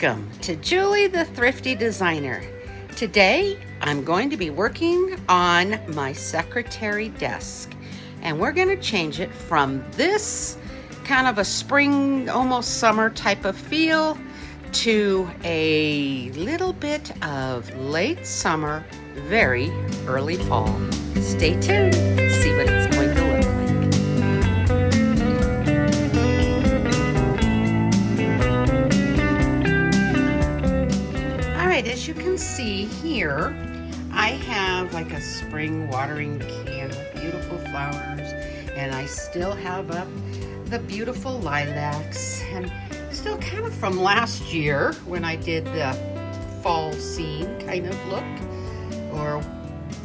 Welcome to Julie the Thrifty Designer. Today I'm going to be working on my secretary desk, and we're going to change it from this kind of a spring, almost summer type of feel to a little bit of late summer, very early fall. Stay tuned, see what it's going to look like. As you can see here, I have like a spring watering can with beautiful flowers, and I still have up the beautiful lilacs, and still kind of from last year when I did the fall scene kind of look, or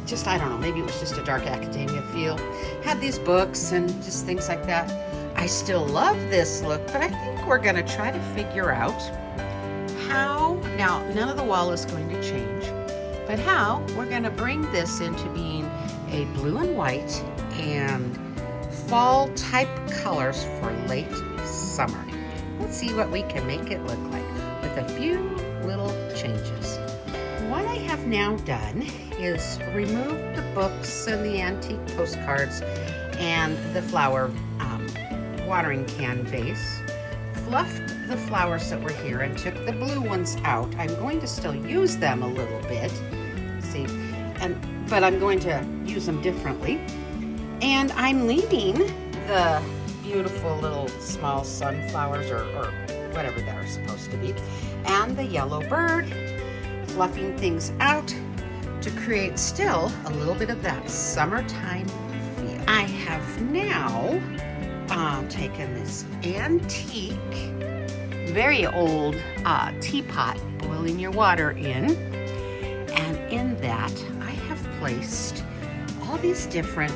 just, I don't know, maybe it was just a dark academia feel. Had these books and just things like that. I still love this look, but I think we're gonna try to figure out how, now none of the wall is going to change, but how we're going to bring this into being a blue and white and fall type colors for late summer. Let's see what we can make it look like with a few little changes. What I have now done is remove the books and the antique postcards and the flower watering can vase, fluffed the flowers that were here and took the blue ones out. I'm going to still use them a little bit, see, but I'm going to use them differently. And I'm leaving the beautiful little small sunflowers or whatever they're supposed to be, and the yellow bird, fluffing things out to create still a little bit of that summertime feel. I have now taken this antique, very old teapot, boiling your water in, and in that I have placed all these different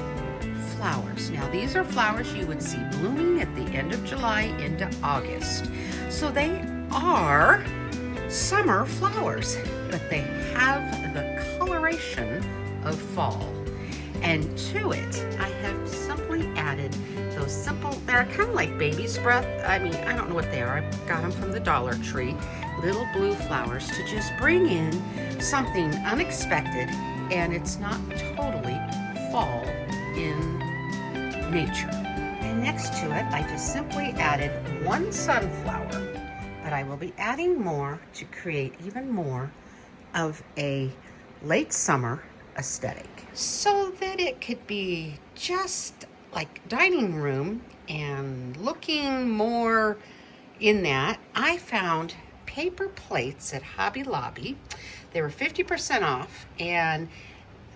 flowers. Now these are flowers you would see blooming at the end of July into August, so they are summer flowers, but they have the coloration of fall. And to it I have simply added those simple, they're kind of like baby's breath. I mean, I don't know what they are. I got them from the Dollar Tree. Little blue flowers to just bring in something unexpected, and it's not totally fall in nature. And next to it, I just simply added one sunflower, but I will be adding more to create even more of a late summer aesthetic, so that it could be just like dining room and looking more in that. I found paper plates at Hobby Lobby. They were 50% off, and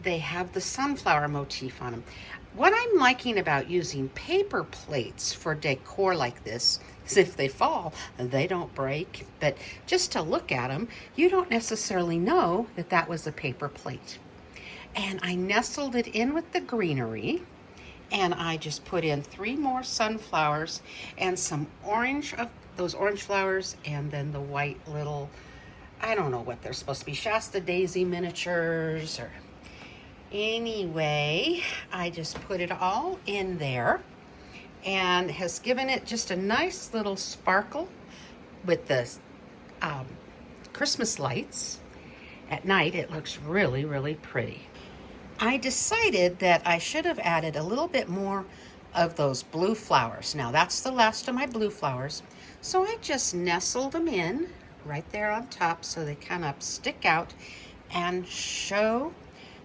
they have the sunflower motif on them. What I'm liking about using paper plates for decor like this is if they fall, they don't break, but just to look at them, you don't necessarily know that that was a paper plate. And I nestled it in with the greenery, and I just put in 3 more sunflowers and some orange, of those orange flowers, and then the white little, I don't know what they're supposed to be, Shasta Daisy miniatures, or anyway, I just put it all in there, and has given it just a nice little sparkle with the Christmas lights. At night it looks really, really pretty. I decided that I should have added a little bit more of those blue flowers. Now that's the last of my blue flowers, so I just nestled them in right there on top so they kind of stick out and show,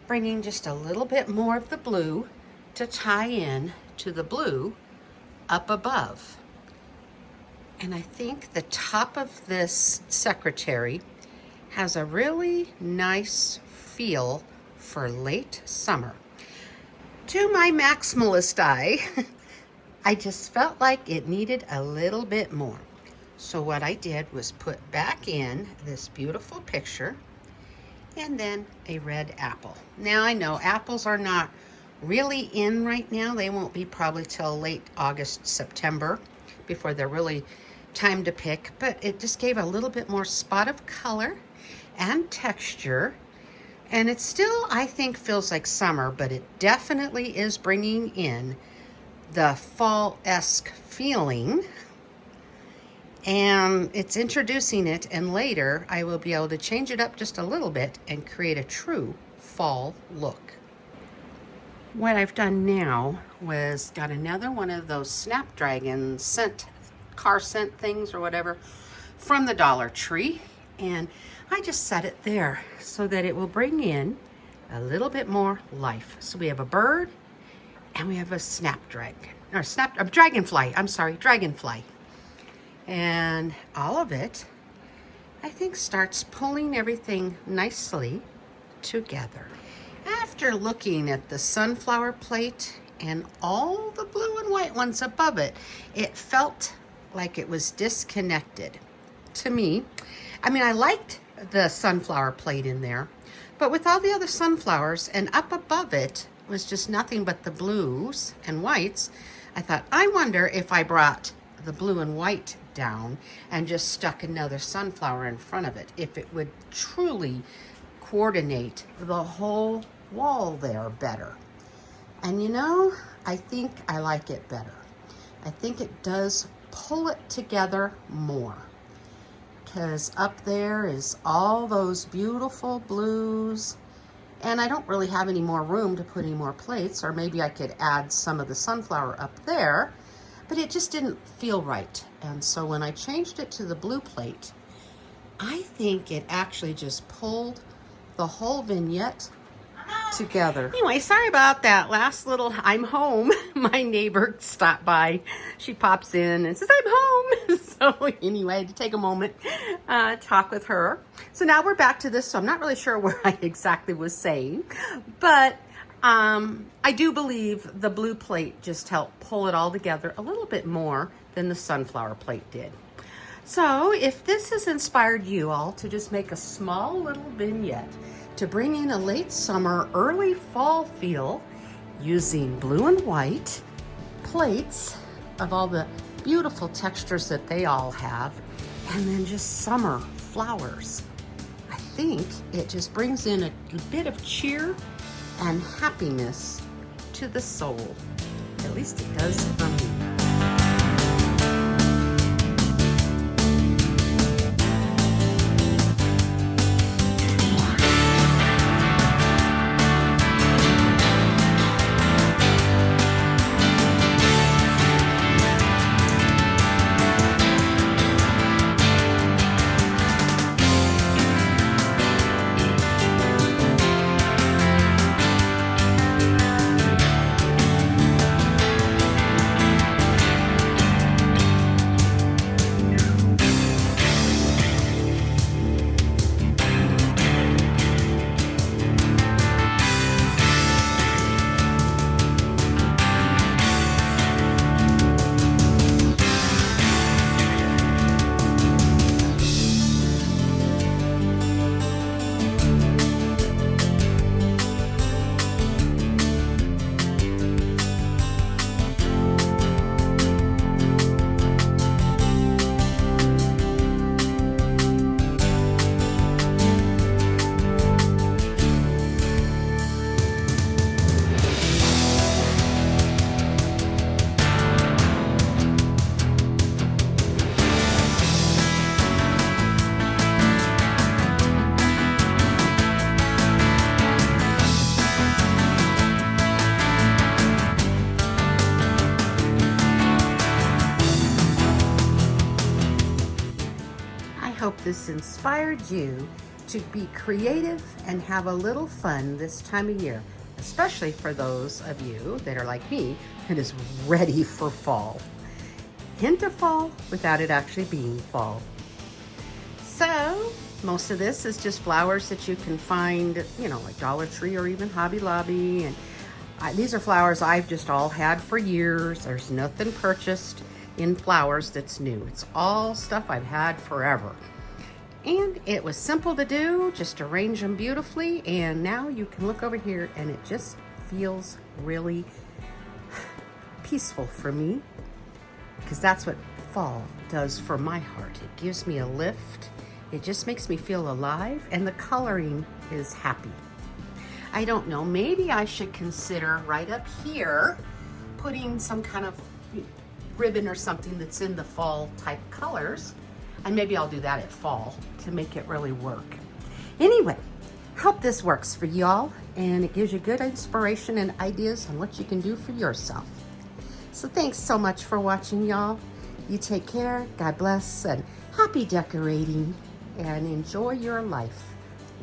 bringing just a little bit more of the blue to tie in to the blue up above. And I think the top of this secretary has a really nice feel for late summer. To my maximalist eye, I just felt like it needed a little bit more. So what I did was put back in this beautiful picture, and then a red apple. Now I know apples are not really in right now. They won't be probably till late August, September before they're really time to pick, but it just gave a little bit more spot of color and texture. And it still, I think, feels like summer, but it definitely is bringing in the fall-esque feeling And it's introducing it, and later I will be able to change it up just a little bit and create a true fall look. What I've done now was got another one of those Snapdragon scent, car scent things or whatever from the Dollar Tree, and I just set it there so that it will bring in a little bit more life. So we have a bird and we have a dragonfly. I'm sorry, dragonfly. And all of it, I think, starts pulling everything nicely together. After looking at the sunflower plate and all the blue and white ones above it, it felt like it was disconnected to me. I mean, I liked the sunflower plate in there, but with all the other sunflowers and up above it was just nothing but the blues and whites, I thought, I wonder if I brought the blue and white down and just stuck another sunflower in front of it, if it would truly coordinate the whole wall there better. And you know, I think I like it better. I think it does pull it together more, because up there is all those beautiful blues, and I don't really have any more room to put any more plates, or maybe I could add some of the sunflower up there, but it just didn't feel right. And so when I changed it to the blue plate, I think it actually just pulled the whole vignette together. Anyway, sorry about that last little, I'm home. My neighbor stopped by. She pops in and says, I'm home. So anyway, I had to take a moment, talk with her. So now we're back to this. So I'm not really sure what I exactly was saying, but I do believe the blue plate just helped pull it all together a little bit more than the sunflower plate did. So if this has inspired you all to just make a small little vignette to bring in a late summer, early fall feel using blue and white plates of all the beautiful textures that they all have, and then just summer flowers, I think it just brings in a bit of cheer and happiness to the soul. At least it does for me. Hope this inspired you to be creative and have a little fun this time of year, especially for those of you that are like me and is ready for fall. Hint of fall without it actually being fall. So most of this is just flowers that you can find, you know, like Dollar Tree or even Hobby Lobby. And these are flowers I've just all had for years. There's nothing purchased in flowers that's new. It's all stuff I've had forever. And it was simple to do, just arrange them beautifully, and now you can look over here and it just feels really peaceful for me, because that's what fall does for my heart. It gives me a lift. It just makes me feel alive, and the coloring is happy. I don't know, maybe I should consider right up here putting some kind of ribbon or something that's in the fall type colors. And maybe I'll do that at fall to make it really work. Anyway, hope this works for y'all and it gives you good inspiration and ideas on what you can do for yourself. So thanks so much for watching, y'all. You take care, God bless, and happy decorating, and enjoy your life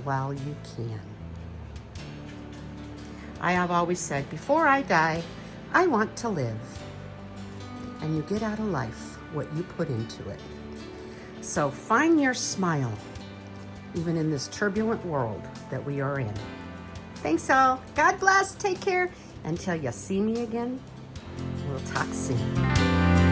while you can. I have always said, before I die, I want to live. And you get out of life what you put into it. So find your smile, even in this turbulent world that we are in. Thanks all. God bless. Take care. Until you see me again, we'll talk soon.